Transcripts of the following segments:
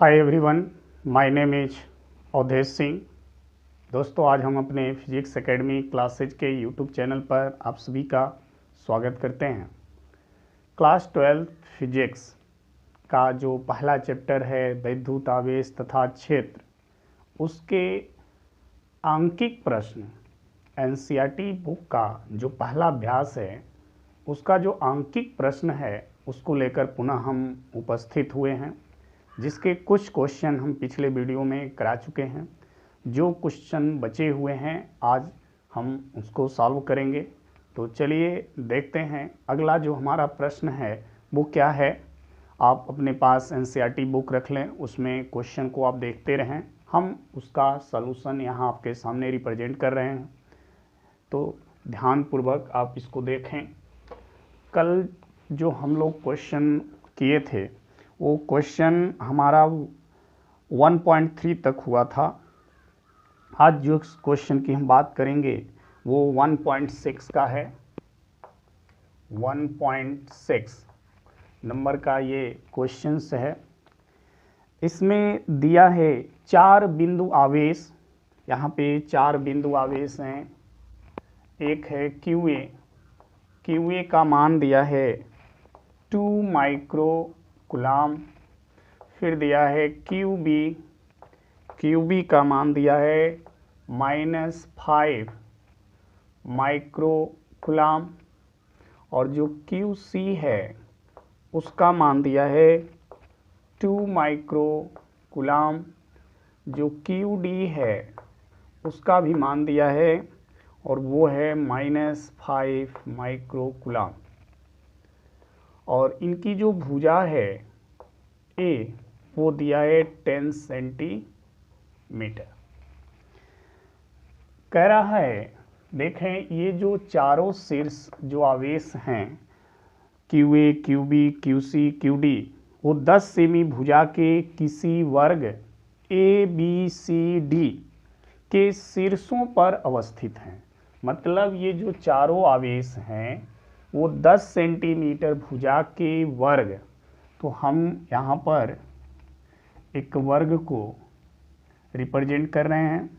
Hi everyone, my name is Avdhesh Singh. दोस्तों, आज हम अपने फिजिक्स एकेडमी क्लासेज के यूट्यूब चैनल पर आप सभी का स्वागत करते हैं। क्लास 12 फिजिक्स का जो पहला चैप्टर है वैद्युत आवेश तथा क्षेत्र, उसके आंकिक प्रश्न एनसीईआरटी बुक का जो पहला अभ्यास है उसका जो आंकिक प्रश्न है उसको लेकर पुनः हम उपस्थित हुए हैं, जिसके कुछ क्वेश्चन हम पिछले वीडियो में करा चुके हैं। जो क्वेश्चन बचे हुए हैं आज हम उसको सॉल्व करेंगे। तो चलिए देखते हैं अगला जो हमारा प्रश्न है वो क्या है। आप अपने पास एनसीईआरटी बुक रख लें, उसमें क्वेश्चन को आप देखते रहें। हम उसका सलूशन यहाँ आपके सामने रिप्रेजेंट कर रहे हैं, तो ध्यानपूर्वक आप इसको देखें। कल जो हम लोग क्वेश्चन किए थे वो क्वेश्चन हमारा 1.3 तक हुआ था। आज जो क्वेश्चन की हम बात करेंगे वो 1.6 का है। 1.6 नंबर का ये क्वेश्चन है। इसमें दिया है 4 बिंदु आवेश। यहाँ पे 4 बिंदु आवेश हैं। एक है क्यूए। क्यूए का मान दिया है 2 माइक्रो कूलम। फिर दिया है क्यूबी। क्यूबी का मान दिया है -5 माइक्रो कूलम। और जो क्यूसी है उसका मान दिया है 2 माइक्रो कूलम। जो क्यूडी है उसका भी मान दिया है और वो है -5 माइक्रो कूलम। और इनकी जो भुजा है ए वो दिया है 10 सेंटीमीटर। कह रहा है, देखें ये जो चारों शीर्ष जो आवेश हैं क्यूए, क्यूबी, क्यूसी, क्यूडी, वो 10 सेमी भुजा के किसी वर्ग ए बी सी डी के शीर्षों पर अवस्थित हैं। मतलब ये जो चारों आवेश हैं वो 10 सेंटीमीटर भुजा के वर्ग। तो हम यहाँ पर एक वर्ग को रिप्रेजेंट कर रहे हैं।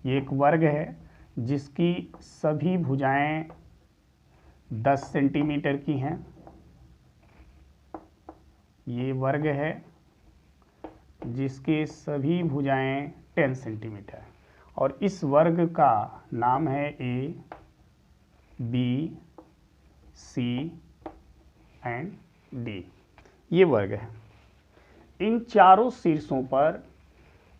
ये एक वर्ग है जिसकी सभी भुजाएं 10 सेंटीमीटर की हैं। ये वर्ग है जिसके सभी भुजाएं 10 सेंटीमीटर। और इस वर्ग का नाम है A B C and D. ये वर्ग है। इन चारों शीर्षों पर,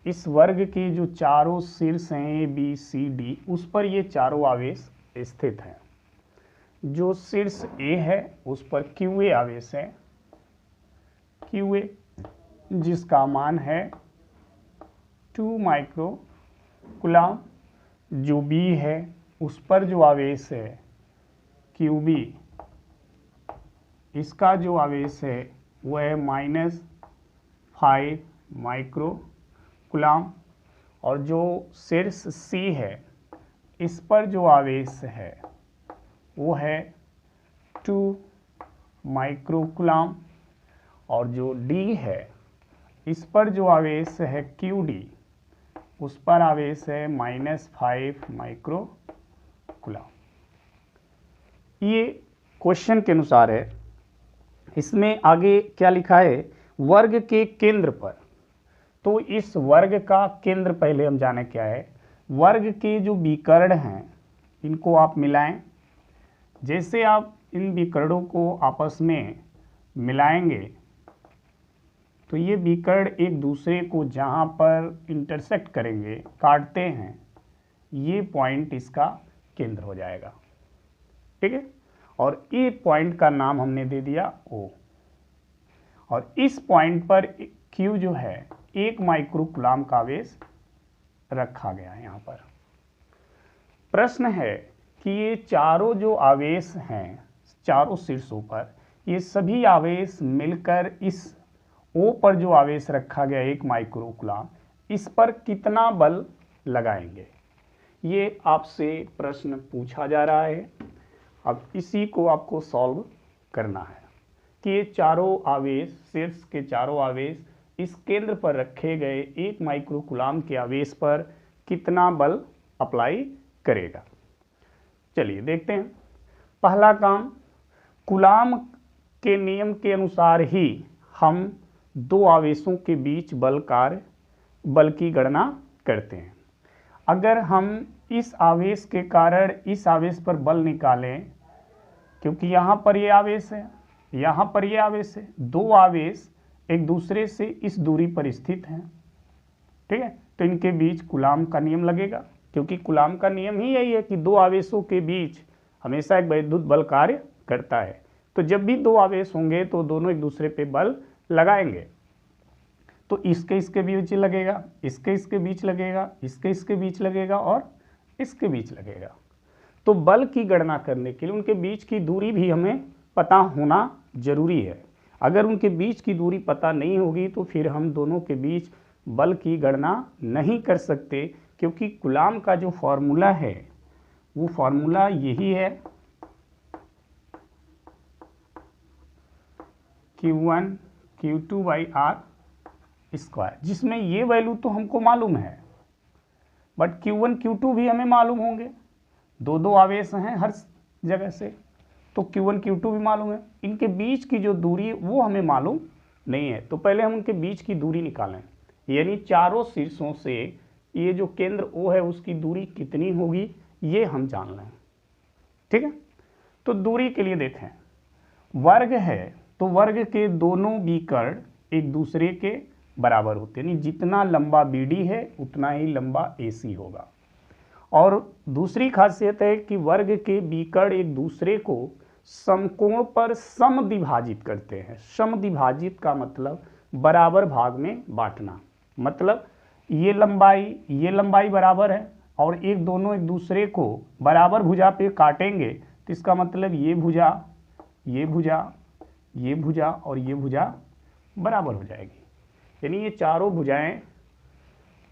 इस वर्ग के जो चारों शीर्ष हैं ए बी सी डी, उस पर ये चारों आवेश स्थित हैं। जो शीर्ष ए है उस पर क्यूए आवेश है, क्यूए जिसका मान है 2 माइक्रो कूलम। जो बी है उस पर जो आवेश है क्यूबी, इसका जो आवेश है वो है -5 माइक्रो कूलम। और जो शीर्ष सी है इस पर जो आवेश है वो है 2 माइक्रो कूलम। और जो डी है इस पर जो आवेश है क्यूडी, उस पर आवेश है -5 माइक्रो कूलम। ये क्वेश्चन के अनुसार है। इसमें आगे क्या लिखा है, वर्ग के केंद्र पर। तो इस वर्ग का केंद्र पहले हम जाने क्या है। वर्ग के जो विकर्ण हैं इनको आप मिलाएं। जैसे आप इन विकर्णों को आपस में मिलाएंगे तो ये विकर्ण एक दूसरे को जहां पर इंटरसेक्ट करेंगे, काटते हैं, ये पॉइंट इसका केंद्र हो जाएगा। ठीक है। और ये पॉइंट का नाम हमने दे दिया O। और इस पॉइंट पर Q जो है 1 माइक्रो कूलम का आवेश रखा गया है। यहाँ पर प्रश्न है कि ये चारों जो आवेश हैं चारों शीर्षों पर, ये सभी आवेश मिलकर इस O पर जो आवेश रखा गया 1 माइक्रो कूलम, इस पर कितना बल लगाएंगे। ये आपसे प्रश्न पूछा जा रहा है। अब इसी को आपको सॉल्व करना है। के चारों आवेश, शीर्ष के चारों आवेश इस केंद्र पर रखे गए 1 माइक्रोकुलाम के आवेश पर कितना बल अप्लाई करेगा। चलिए देखते हैं। पहला काम, कूलाम के नियम के अनुसार ही हम दो आवेशों के बीच बल की गणना करते हैं। अगर हम इस आवेश के कारण इस आवेश पर बल निकालें, क्योंकि यहाँ पर ये आवेश है, यहाँ पर ये आवेश है, दो आवेश एक दूसरे से इस दूरी पर स्थित हैं, ठीक है, तो इनके बीच कूलाम का नियम लगेगा, क्योंकि कूलाम का नियम ही यही है कि दो आवेशों के बीच हमेशा एक विद्युत बल कार्य करता है। तो जब भी दो आवेश होंगे तो दोनों एक दूसरे पे बल लगाएंगे, तो इसके बीच लगेगा, इसके बीच लगेगा, इसके बीच लगेगा और इसके बीच लगेगा। तो बल की गणना करने के लिए उनके बीच की दूरी भी हमें पता होना जरूरी है। अगर उनके बीच की दूरी पता नहीं होगी तो फिर हम दोनों के बीच बल की गणना नहीं कर सकते, क्योंकि कूलाम का जो फॉर्मूला है वो फॉर्मूला यही है, Q1 Q2/R स्क्वायर, जिसमें ये वैल्यू तो हमको मालूम है, बट Q1 Q2 भी हमें मालूम होंगे, दो दो आवेश हैं हर जगह से, तो Q1 Q2 भी मालूम है। इनके बीच की जो दूरी वो हमें मालूम नहीं है, तो पहले हम उनके बीच की दूरी निकालें, यानी चारों शीर्षों से ये जो केंद्र O है उसकी दूरी कितनी होगी ये हम जान लें, ठीक है। तो दूरी के लिए देखें, वर्ग है तो वर्ग के दोनों विकर्ण एक दूसरे के बराबर होते हैं, यानी जितना लंबा BD है उतना ही लंबा AC होगा। और दूसरी खासियत है कि वर्ग के विकर्ण एक दूसरे को समकोण पर समद्विभाजित करते हैं। समद्विभाजित का मतलब बराबर भाग में बांटना, मतलब ये लंबाई बराबर है और दोनों एक दूसरे को बराबर भुजा पे काटेंगे, तो इसका मतलब ये भुजा और ये भुजा बराबर हो जाएगी, यानी ये चारों भुजाएं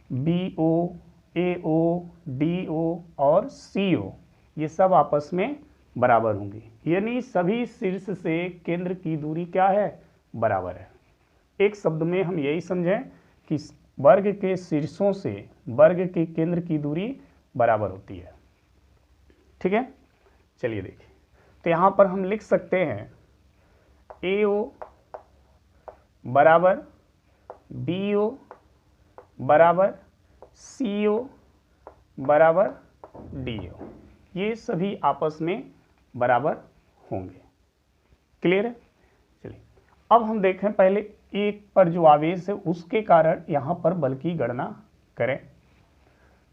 BO, AO, DO और CO ये सब आपस में बराबर होंगी, यानी सभी शीर्ष से केंद्र की दूरी क्या है, बराबर है। एक शब्द में हम यही समझें कि वर्ग के शीर्षों से वर्ग के केंद्र की दूरी बराबर होती है, ठीक है। चलिए देखिए, तो यहाँ पर हम लिख सकते हैं AO बराबर BO बराबर CO बराबर DO, ये सभी आपस में बराबर होंगे। क्लियर है। चलिए अब हम देखें, पहले एक पर जो आवेश है उसके कारण यहाँ पर बल की गणना करें।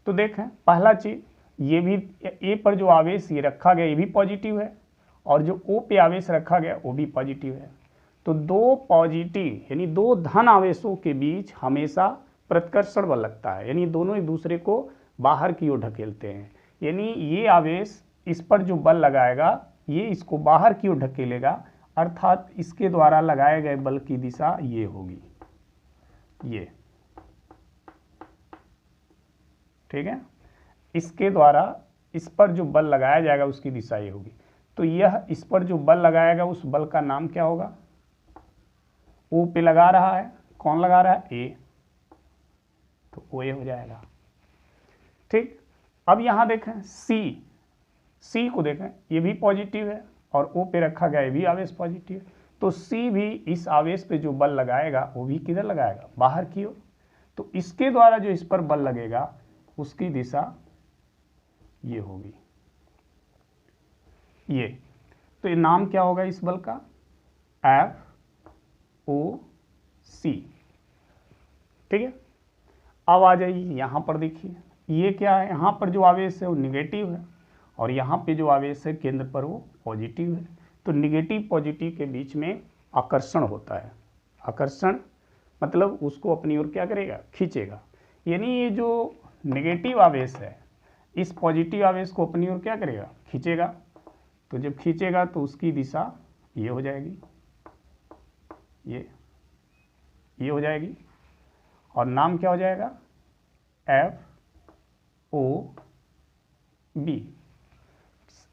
तो देखें, पहला चीज ये भी ए पर जो आवेश ये रखा गया ये भी पॉजिटिव है, और जो O पे आवेश रखा गया वो भी पॉजिटिव है। तो दो पॉजिटिव यानी दो धन आवेशों के बीच हमेशा प्रतिकर्षण बल लगता है, यानी दोनों एक दूसरे को बाहर की ओर ढकेलते हैं, यानी ये आवेश इस पर जो बल लगाएगा ये इसको बाहर की ओर ढकेलेगा, अर्थात इसके द्वारा लगाए गए बल की दिशा ये होगी, ये, ठीक है। इसके द्वारा इस पर जो बल लगाया जाएगा उसकी दिशा ये होगी। तो यह इस पर जो बल लगाएगा उस बल का नाम क्या होगा, O पे लगा रहा है, कौन लगा रहा है, A, तो OA हो जाएगा, ठीक। अब यहां देखें C को देखें, ये भी पॉजिटिव है और O पे रखा गया ये भी आवेश पॉजिटिव है, तो C भी इस आवेश पे जो बल लगाएगा वो भी किधर लगाएगा, बाहर की ओर। तो इसके द्वारा जो इस पर बल लगेगा उसकी दिशा ये होगी, ये। तो ये नाम क्या होगा इस बल का, FOC, ठीक है। अब आ जाइए यहाँ पर, देखिए ये क्या है, यहाँ पर जो आवेश है वो निगेटिव है और यहाँ पे जो आवेश है केंद्र पर वो पॉजिटिव है। तो निगेटिव पॉजिटिव के बीच में आकर्षण होता है, आकर्षण मतलब उसको अपनी ओर क्या करेगा, खींचेगा, यानी ये जो नेगेटिव आवेश है इस पॉजिटिव आवेश को अपनी ओर क्या करेगा, खींचेगा। तो जब खींचेगा तो उसकी दिशा ये हो जाएगी, ये हो जाएगी, और नाम क्या हो जाएगा, FOB।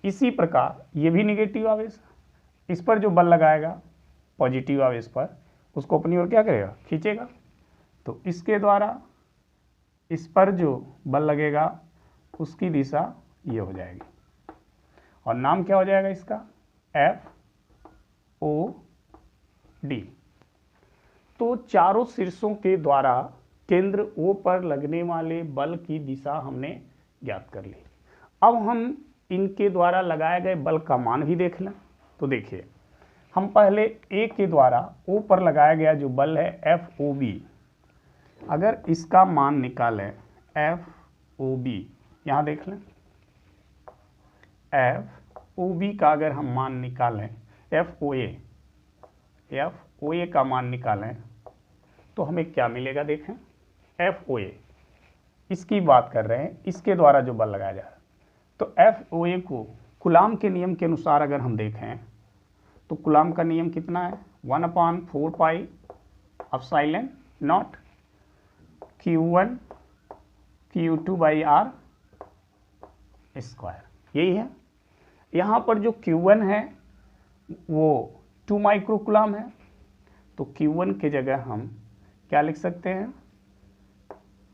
इसी प्रकार ये भी नेगेटिव आवेश, इस पर जो बल लगाएगा पॉजिटिव आवेश पर, उसको अपनी ओर क्या करेगा, खींचेगा। तो इसके द्वारा इस पर जो बल लगेगा उसकी दिशा ये हो जाएगी, और नाम क्या हो जाएगा इसका, FOD। तो चारों शीर्षों के द्वारा केंद्र O पर लगने वाले बल की दिशा हमने ज्ञात कर ली। अब हम इनके द्वारा लगाए गए बल का मान भी देख लें। तो देखिए, हम पहले A के द्वारा O पर लगाया गया जो बल है FOB, अगर इसका मान निकालें FOB, यहाँ देख लें, FOB का अगर हम मान निकालें, FOA का मान निकालें तो हमें क्या मिलेगा, देखें, FOA इसकी बात कर रहे हैं, इसके द्वारा जो बल लगाया जा रहा है। तो FOA को कूलाम के नियम के अनुसार अगर हम देखें तो कूलाम का नियम कितना है, 1/4 pi epsilon not Q1 Q2/R², यही है। यहाँ पर जो Q1 है वो 2 माइक्रो कूलाम है, तो Q1 के जगह हम क्या लिख सकते हैं,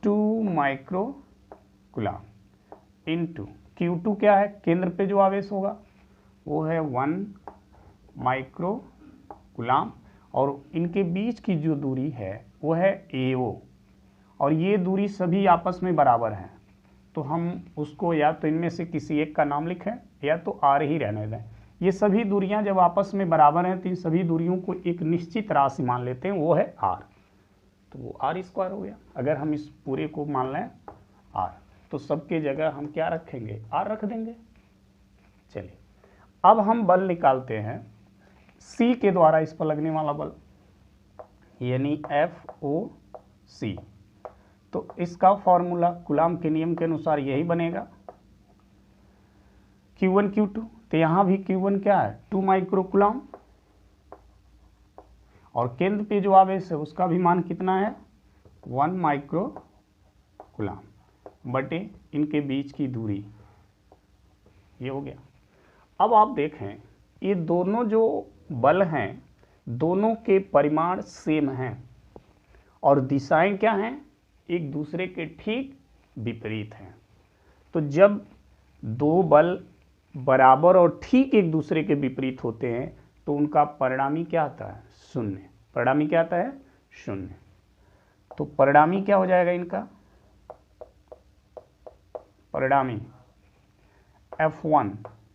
2 माइक्रो कूलाम इंटू Q2 क्या है, केंद्र पे जो आवेश होगा वो है 1 माइक्रो कूलाम, और इनके बीच की जो दूरी है वो है AO, और ये दूरी सभी आपस में बराबर हैं। तो हम उसको या तो इनमें से किसी एक का नाम लिखें या तो R ही रहने दें। ये सभी दूरियां जब आपस में बराबर हैं तो इन सभी दूरियों को एक निश्चित राशि मान लेते हैं, वो है R, तो वो R² हो गया। अगर हम इस पूरे को मान लें R, तो सबके जगह हम क्या रखेंगे, R रख देंगे। चलिए, अब हम बल निकालते हैं C के द्वारा इस पर लगने वाला बल, यानी FOC। तो इसका फॉर्मूला कूलाम के नियम के अनुसार यही बनेगा, Q1 Q2। तो यहाँ भी Q1 क्या है, 2 माइक्रो कूलाम, और केंद्र पे जो आवेश है उसका भी मान कितना है, 1 माइक्रो कूलाम बटे इनके बीच की दूरी, ये हो गया। अब आप देखें, ये दोनों जो बल हैं दोनों के परिमाण सेम हैं और दिशाएं क्या हैं, एक दूसरे के ठीक विपरीत हैं। तो जब दो बल बराबर और ठीक एक दूसरे के विपरीत होते हैं तो उनका परिणामी क्या आता है, शून्य। परिणामी क्या आता है, शून्य। तो परिणामी क्या हो जाएगा इनका, परिणामी F1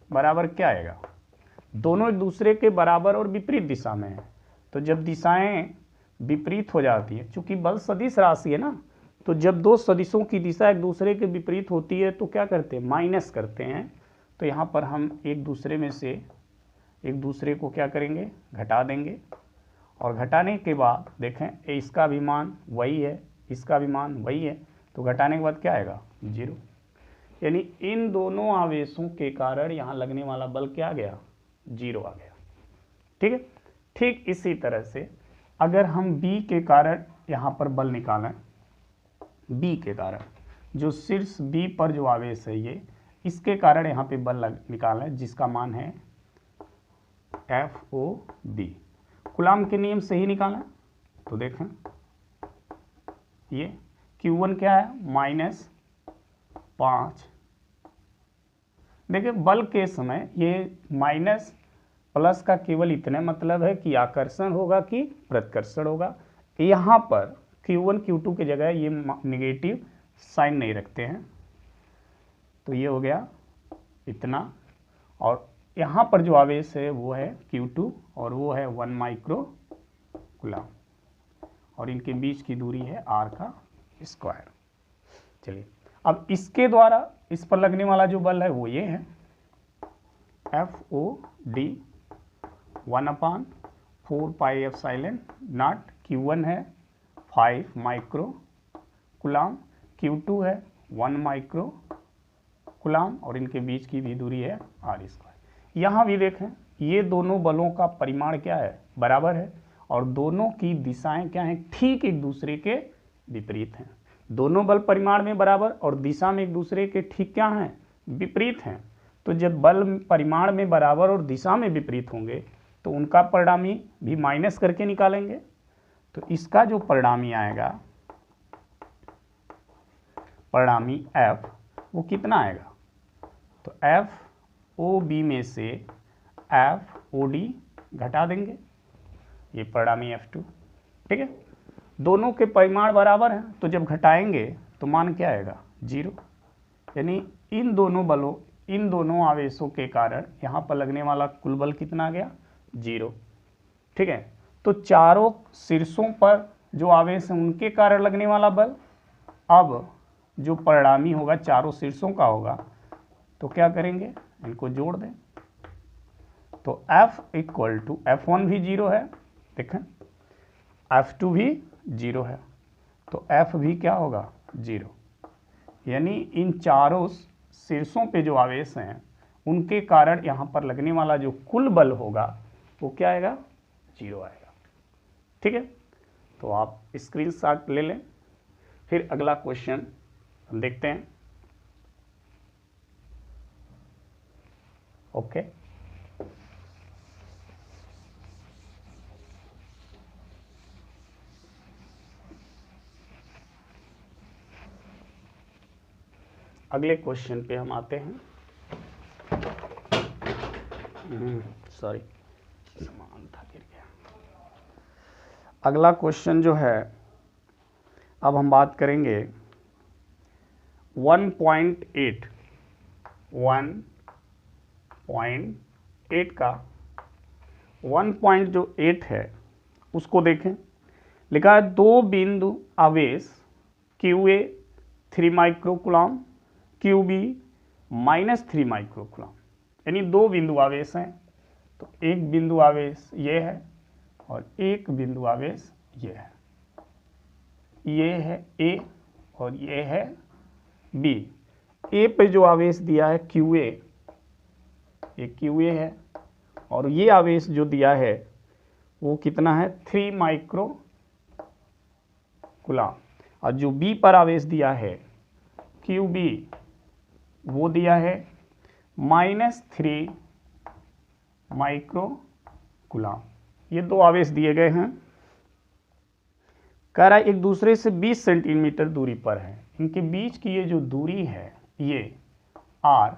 बराबर क्या आएगा, दोनों एक दूसरे के बराबर और विपरीत दिशा में है। तो जब दिशाएं विपरीत हो जाती है, चूंकि बल सदिश राशि है ना, तो जब दो सदिशों की दिशा एक दूसरे के विपरीत होती है तो क्या करते हैं, माइनस करते हैं। तो यहाँ पर हम एक दूसरे में से एक दूसरे को क्या करेंगे, घटा देंगे, और घटाने के बाद देखें इसका भी मान वही है, इसका भी मान वही है, तो घटाने के बाद क्या आएगा, 0। यानी इन दोनों आवेशों के कारण यहाँ लगने वाला बल क्या आ गया, 0 आ गया। ठीक है। ठीक इसी तरह से अगर हम B के कारण यहाँ पर बल निकालें, B के कारण जो शीर्ष B पर जो आवेश है ये, इसके कारण यहाँ पे बल निकालें जिसका मान है FOB। कूलाम के नियम से ही निकालें तो देखें ये Q1 क्या है, -5। देखिए बल के समय ये माइनस प्लस का केवल इतने मतलब है कि आकर्षण होगा कि प्रतिकर्षण होगा। यहाँ पर Q1 Q2 की जगह ये नेगेटिव साइन नहीं रखते हैं, तो ये हो गया इतना, और यहाँ पर जो आवेश है वो है Q2 और वो है 1 माइक्रो कूलाम, और इनके बीच की दूरी है R का स्क्वायर। चलिए अब इसके द्वारा इस पर लगने वाला जो बल है वो ये है FOD 1/4 pi epsilon not. Q1 है 5 माइक्रो कूलाम, Q2 है 1 माइक्रो कूलाम, और इनके बीच की भी दूरी है R²। यहाँ भी देखें ये दोनों बलों का परिमाण क्या है, बराबर है, और दोनों की दिशाएं क्या हैं, ठीक एक दूसरे के विपरीत हैं। दोनों बल परिमाण में बराबर और दिशा में एक दूसरे के ठीक क्या हैं, विपरीत हैं। तो जब बल परिमाण में बराबर और दिशा में विपरीत होंगे तो उनका परिणामी भी माइनस करके निकालेंगे। तो इसका जो परिणामी आएगा, परिणामी f, वो कितना आएगा? तो एफ ओ बी में से एफ ओ डी घटा देंगे, ये परिणामी F2। ठीक है, दोनों के परिमाण बराबर हैं, तो जब घटाएंगे तो मान क्या आएगा? 0। यानी इन दोनों बलों, इन दोनों आवेशों के कारण यहाँ पर लगने वाला कुल बल कितना आ गया? 0। ठीक है, तो चारों शीर्षों पर जो आवेश हैं उनके कारण लगने वाला बल, अब जो परिणामी होगा चारों शीर्षों का होगा, तो क्या करेंगे? इनको जोड़ दें। तो F इक्वल टू F1 भी 0 है, देखें F2 भी 0 है, तो F भी क्या होगा? 0। यानी इन चारों शीर्षों पे जो आवेश हैं उनके कारण यहाँ पर लगने वाला जो कुल बल होगा वो क्या आएगा? 0 आएगा। ठीक है, तो आप स्क्रीनशॉट ले लें। फिर अगला क्वेश्चन हम देखते हैं। ओके, अगले क्वेश्चन पे हम आते हैं। सॉरी, सामान था गिर गया। अगला क्वेश्चन जो है, अब हम बात करेंगे 1.8 का 1.8 है उसको देखें। लिखा है दो बिंदु आवेश QA 3 माइक्रोकूलम, QB -3 माइक्रोकूलम, यानी दो बिंदु आवेश हैं। तो एक बिंदु आवेश ये है और एक बिंदु आवेश ये है। ये है A और ये है B। A पे जो आवेश दिया है QA, ये QA है, और ये आवेश जो दिया है वो कितना है? 3 माइक्रोकूलम। और जो B पर आवेश दिया है QB, वो दिया है -3 माइक्रोकूलम। ये दो आवेश दिए गए हैं। कह रहा है एक दूसरे से 20 सेंटीमीटर दूरी पर है। इनके बीच की ये जो दूरी है, ये R,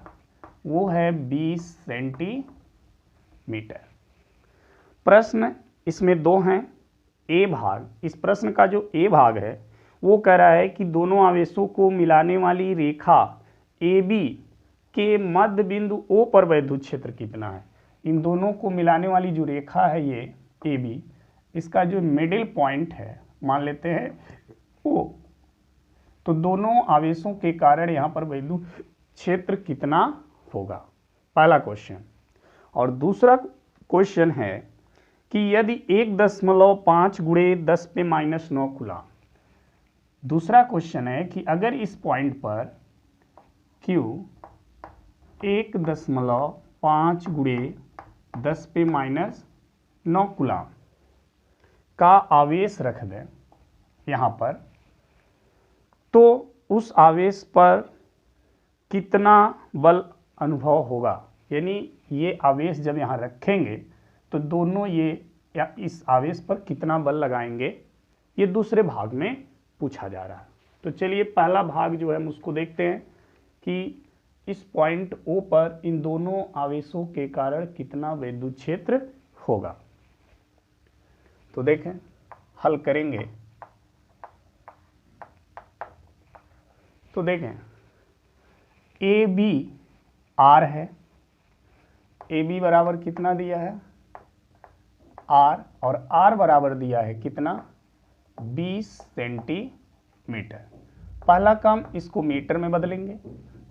वो है 20 सेंटीमीटर। प्रश्न इसमें दो हैं। ए भाग, इस प्रश्न का जो ए भाग है वो कह रहा है कि दोनों आवेशों को मिलाने वाली रेखा AB के मध्य बिंदु O पर वैद्युत क्षेत्र कितना है। इन दोनों को मिलाने वाली जो रेखा है ये AB, इसका जो मिडिल पॉइंट है मान लेते हैं O। तो दोनों आवेशों के कारण यहाँ पर वैद्युत क्षेत्र कितना होगा, पहला क्वेश्चन। और दूसरा क्वेश्चन है कि यदि 1.5 × 10⁻⁹ कूलम। दूसरा क्वेश्चन है कि अगर इस पॉइंट पर Q 1.5 × 10⁻⁹ कूलम का आवेश रख दें यहाँ पर, तो उस आवेश पर कितना बल अनुभव होगा। यानी ये आवेश जब यहाँ रखेंगे तो दोनों ये या इस आवेश पर कितना बल लगाएंगे, ये दूसरे भाग में पूछा जा रहा है। तो चलिए पहला भाग जो है हम उसको देखते हैं कि इस पॉइंट O पर इन दोनों आवेशों के कारण कितना विद्युत क्षेत्र होगा। तो देखें, हल करेंगे तो देखें AB R है। AB बराबर कितना दिया है? R, और R बराबर दिया है कितना? 20 सेंटीमीटर। पहला काम इसको मीटर में बदलेंगे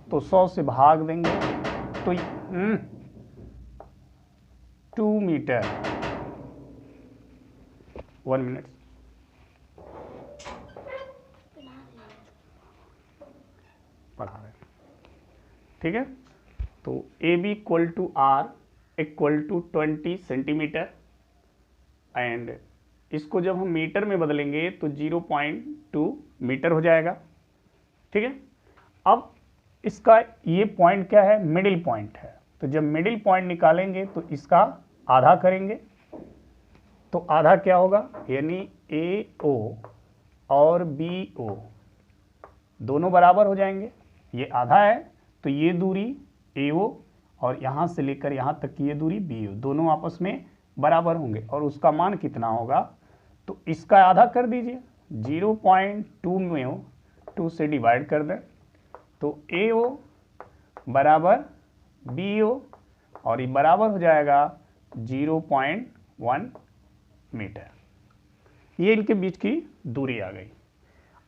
तो 100 से भाग देंगे तो 2 मीटर। 1 मिनट। पढ़ा रहे, ठीक है। तो AB equal to R equal to 20 centimetre, and इसको जब हम मीटर में बदलेंगे तो 0.2 मीटर हो जाएगा। ठीक है, अब इसका ये पॉइंट क्या है? मिडिल पॉइंट है। तो जब मिडिल पॉइंट निकालेंगे तो इसका आधा करेंगे तो आधा क्या होगा, यानी AO और BO दोनों बराबर हो जाएंगे। ये आधा है तो ये दूरी AO और यहाँ से लेकर यहाँ तक की ये दूरी BO दोनों आपस में बराबर होंगे। और उसका मान कितना होगा, तो इसका आधा कर दीजिए, 0.2 में 2 से डिवाइड कर दें तो AO बराबर BO और ये बराबर हो जाएगा 0.1 मीटर। ये इनके बीच की दूरी आ गई।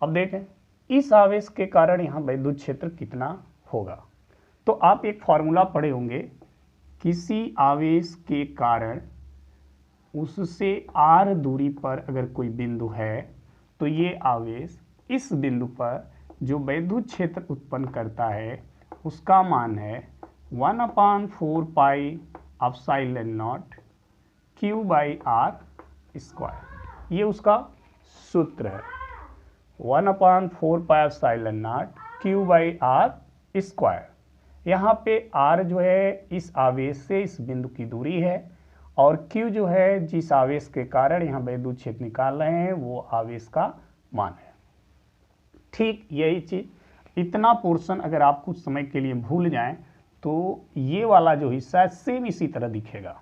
अब देखें इस आवेश के कारण यहाँ विद्युत क्षेत्र कितना होगा। तो आप एक फॉर्मूला पढ़े होंगे, किसी आवेश के कारण उससे r दूरी पर अगर कोई बिंदु है तो ये आवेश इस बिंदु पर जो विद्युत क्षेत्र उत्पन्न करता है उसका मान है 1/4 pi epsilon not Q/r square. ये उसका सूत्र है, 1/4 pi epsilon not Q/r square. यहाँ पे r जो है इस आवेश से इस बिंदु की दूरी है और Q जो है जिस आवेश के कारण यहाँ विद्युत क्षेत्र निकाल रहे हैं वो आवेश का मान है। ठीक यही चीज, इतना पोर्शन अगर आप कुछ समय के लिए भूल जाएं तो ये वाला जो हिस्सा है सेम इसी तरह दिखेगा।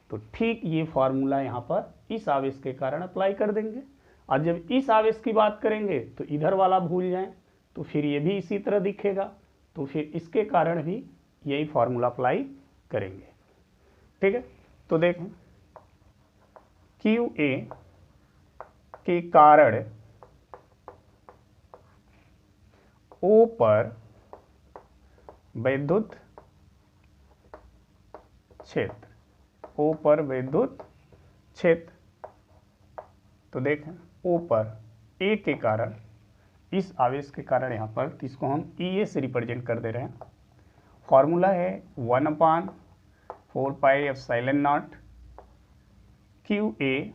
तो ठीक ये फॉर्मूला यहाँ पर इस आवेश के कारण अप्लाई कर देंगे और जब इस आवेश की बात करेंगे तो इधर वाला भूल जाएं तो फिर ये भी इसी तरह दिखेगा, तो फिर इसके कारण भी यही फॉर्मूला अप्लाई करेंगे। ठीक है, तो देखें QA के कारण O पर विद्युत क्षेत्र, O पर विद्युत क्षेत्र, तो देखें O पर A के कारण इस आवेश के कारण यहाँ पर इसको हम EA से रिप्रेजेंट कर दे रहे हैं। फॉर्मूला है 1/4 pi epsilon not QA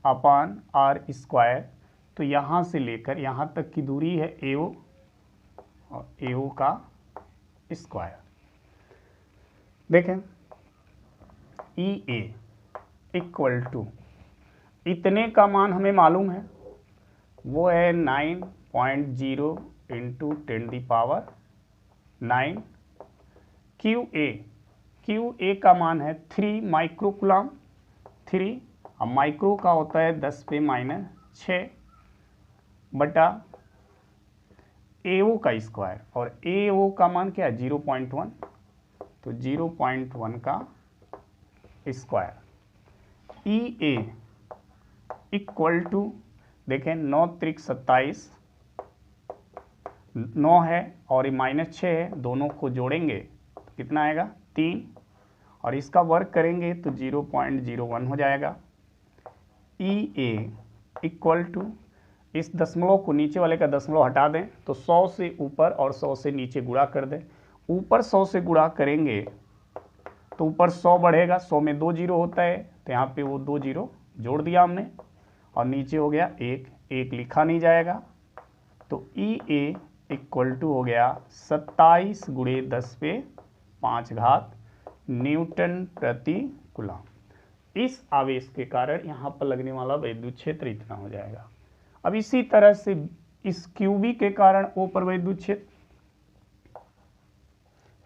upon R square. तो यहाँ से लेकर यहाँ तक की दूरी है AO और AO का स्क्वायर। देखें EA इक्वल टू इतने का मान हमें मालूम है, वो है 9.0 इंटू 10⁹9। QA का मान है 3 माइक्रोकुलाम। 3 अब माइक्रो का होता है 10⁻⁶ बटा AO का स्क्वायर और AO का मान क्या है 0.1, तो 0.1 का स्क्वायर। EA इक्वल टू देखें 9 त्रिक 27, 9 है और ये -6 है, दोनों को जोड़ेंगे तो कितना आएगा 3 और इसका वर्क करेंगे तो 0.01 हो जाएगा। EA इक्वल टू इस दशमलव को नीचे वाले का दशमलव हटा दें तो 100 से ऊपर और 100 से नीचे गुणा कर दें। ऊपर 100 से गुणा करेंगे तो ऊपर 100 बढ़ेगा, 100 में 2 जीरो होता है तो यहाँ पे वो 2 जीरो जोड़ दिया हमने और नीचे हो गया 1 लिखा नहीं जाएगा। तो EA इक्वल टू हो गया 27 × 10⁵ न्यूटन प्रति कूलम। इस आवेश के कारण यहाँ पर लगने वाला विद्युत क्षेत्र इतना हो जाएगा। अब इसी तरह से इस QB के कारण O पर विद्युत क्षेत्र,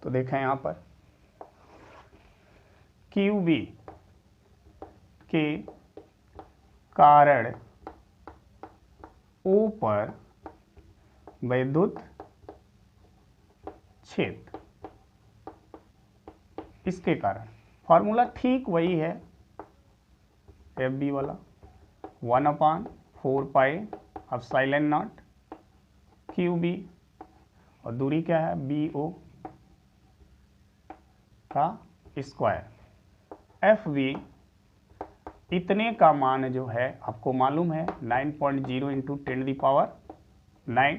तो देखें यहाँ पर QB के कारण O पर विद्युत क्षेत्र, इसके कारण फॉर्मूला ठीक वही है FB वाला 1/4 पाई एप्सिलॉन नॉट QB और दूरी क्या है BO का स्क्वायर। FB इतने का मान जो है आपको मालूम है 9.0 इंटू 10⁹9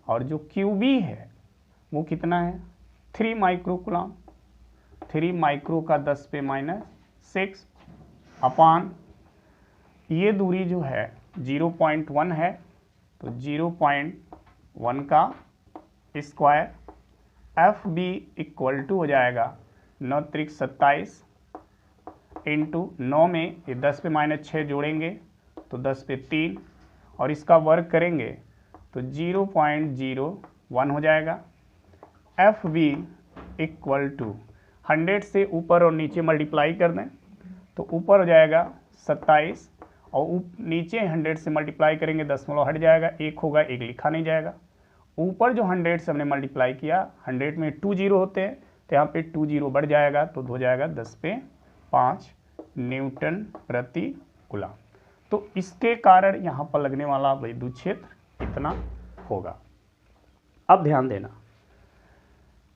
और जो QB है वो कितना है 3 माइक्रोकुलाम। 3 माइक्रो का 10⁻⁶ अपान ये दूरी जो है 0.1 है तो 0.1 का स्क्वायर। FB इक्वल टू हो जाएगा 9 त्रिक 27 इंटू 9 में ये 10 पे -6 जोड़ेंगे तो 10 पे 3 और इसका वर्क करेंगे तो 0.01 हो जाएगा। एफ वी इक्वल टू 100 से ऊपर और नीचे मल्टीप्लाई कर दें तो ऊपर हो जाएगा 27 और नीचे 100 से मल्टीप्लाई करेंगे दशमलव हट जाएगा, एक होगा, एक लिखा नहीं जाएगा। ऊपर जो 100 से हमने मल्टीप्लाई किया 100 में 2 जीरो होते हैं तो यहाँ पे 2 जीरो बढ़ जाएगा तो हो जाएगा 10 पे 5 न्यूटन प्रति कूलम। तो इसके कारण यहाँ पर लगने वाला विद्युत क्षेत्र इतना होगा। अब ध्यान देना,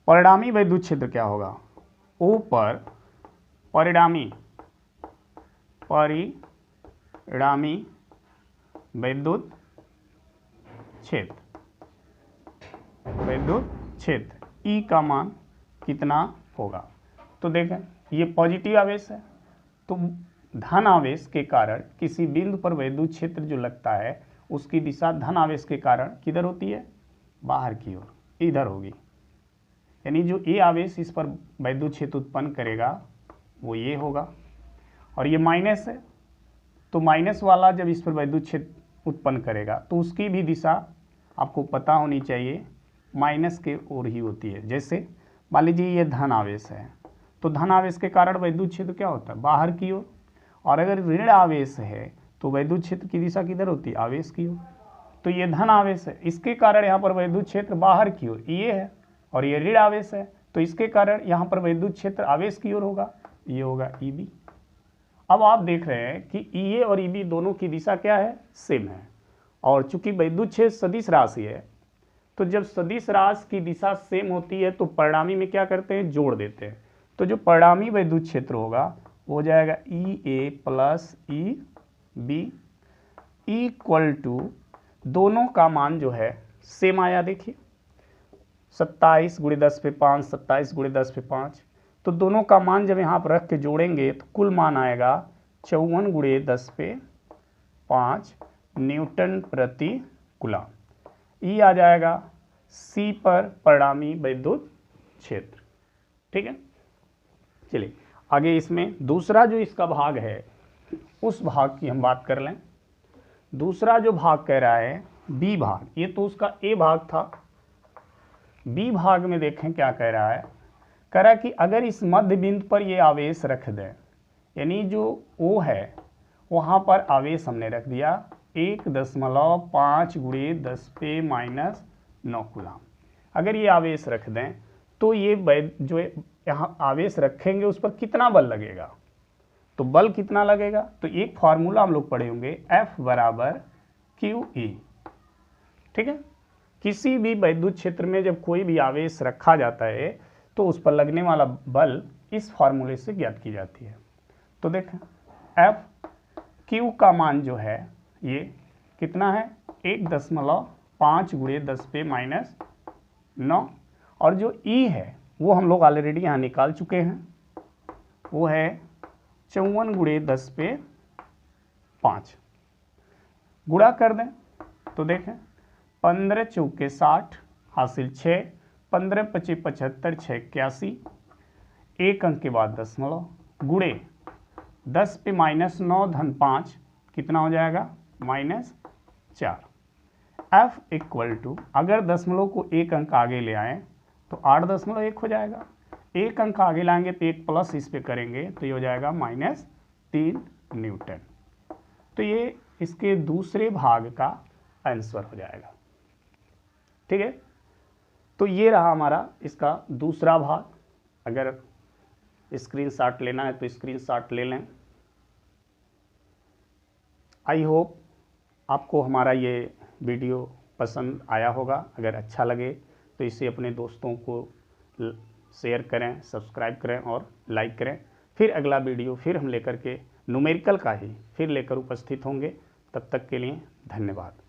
परिणामी विद्युत क्षेत्र क्या होगा? O पर परिणामी विद्युत क्षेत्र E का मान कितना होगा? तो देखें ये पॉजिटिव आवेश है तो धन आवेश के कारण किसी बिंदु पर विद्युत क्षेत्र जो लगता है उसकी दिशा धन आवेश के कारण किधर होती है? बाहर की ओर, इधर होगी। यानी जो ए आवेश इस पर विद्युत क्षेत्र उत्पन्न करेगा वो ये होगा। और ये माइनस है तो माइनस वाला जब इस पर विद्युत क्षेत्र उत्पन्न करेगा तो उसकी भी दिशा आपको पता होनी चाहिए, माइनस के ओर ही होती है। जैसे मान लीजिए ये धन आवेश है तो धन आवेश के कारण विद्युत क्षेत्र क्या होता है? बाहर की ओर। और अगर ऋण आवेश है तो विद्युत क्षेत्र की दिशा किधर होती है? आवेश की ओर। तो ये धन आवेश है, इसके कारण यहाँ पर विद्युत क्षेत्र बाहर की ओर ये है, और ये ऋण आवेश है तो इसके कारण यहाँ पर विद्युत क्षेत्र आवेश की ओर होगा, ये होगा EB। अब आप देख रहे हैं कि EA और EB दोनों की दिशा क्या है? सेम है। और चूंकि विद्युत क्षेत्र सदिश राशि है तो जब सदिश राशि की दिशा सेम होती है तो परिणामी में क्या करते हैं? जोड़ देते हैं। तो जो परिणामी विद्युत क्षेत्र होगा वो हो जाएगा EA plus EB equal to, दोनों का मान जो है सेम आया। देखिए 27 × 10 पे 5, 27 × 10 पे 5, तो दोनों का मान जब यहाँ पर रख के जोड़ेंगे तो कुल मान आएगा 54 × 10 पे 5 न्यूटन प्रति कूलम। ई आ जाएगा C पर परिणामी विद्युत क्षेत्र। ठीक है, चलिए आगे इसमें दूसरा जो इसका भाग है उस भाग की हम बात कर लें। दूसरा जो भाग कह रहा है B भाग, ये तो उसका A भाग था। B भाग में देखें क्या कह रहा है? कह रहा है कि अगर इस मध्य बिंदु पर ये आवेश रख दें, यानी जो O है वहाँ पर आवेश हमने रख दिया 1.5 × 10 पे -9 कूलम। अगर ये आवेश रख दें तो ये जो यहाँ आवेश रखेंगे उस पर कितना बल लगेगा? तो बल कितना लगेगा? तो एक फार्मूला हम लोग पढ़े होंगे, F = QE। ठीक है, किसी भी विद्युत क्षेत्र में जब कोई भी आवेश रखा जाता है तो उस पर लगने वाला बल इस फार्मूले से ज्ञात की जाती है। तो देखें F Q का मान जो है ये कितना है? 1.5 × 10 पे -9, और जो E है वो हम लोग ऑलरेडी यहाँ निकाल चुके हैं, वो है 54 × 10 पे 5। गुणा कर दें तो देखें 15 × 4 = 60 हासिल 6, 15 × 25 = 75, 6 = 81, एक अंक के बाद दशमलव, गुणे 10 पे -9 धन 5 कितना हो जाएगा? -4। F = अगर दशमलव को एक अंक आगे ले आए तो 8.1 हो जाएगा, एक अंक आगे लाएंगे तो एक प्लस इस पे करेंगे तो ये हो जाएगा -3 न्यूटन। तो ये इसके दूसरे भाग का आंसर हो जाएगा। ठीक है, तो ये रहा हमारा इसका दूसरा भाग। अगर स्क्रीनशॉट लेना है तो स्क्रीनशॉट ले लें। आई होप आपको हमारा ये वीडियो पसंद आया होगा। अगर अच्छा लगे तो इसे अपने दोस्तों को शेयर करें, सब्सक्राइब करें और लाइक करें। फिर अगला वीडियो फिर हम लेकर के न्यूमेरिकल का ही फिर लेकर उपस्थित होंगे। तब तक के लिए धन्यवाद।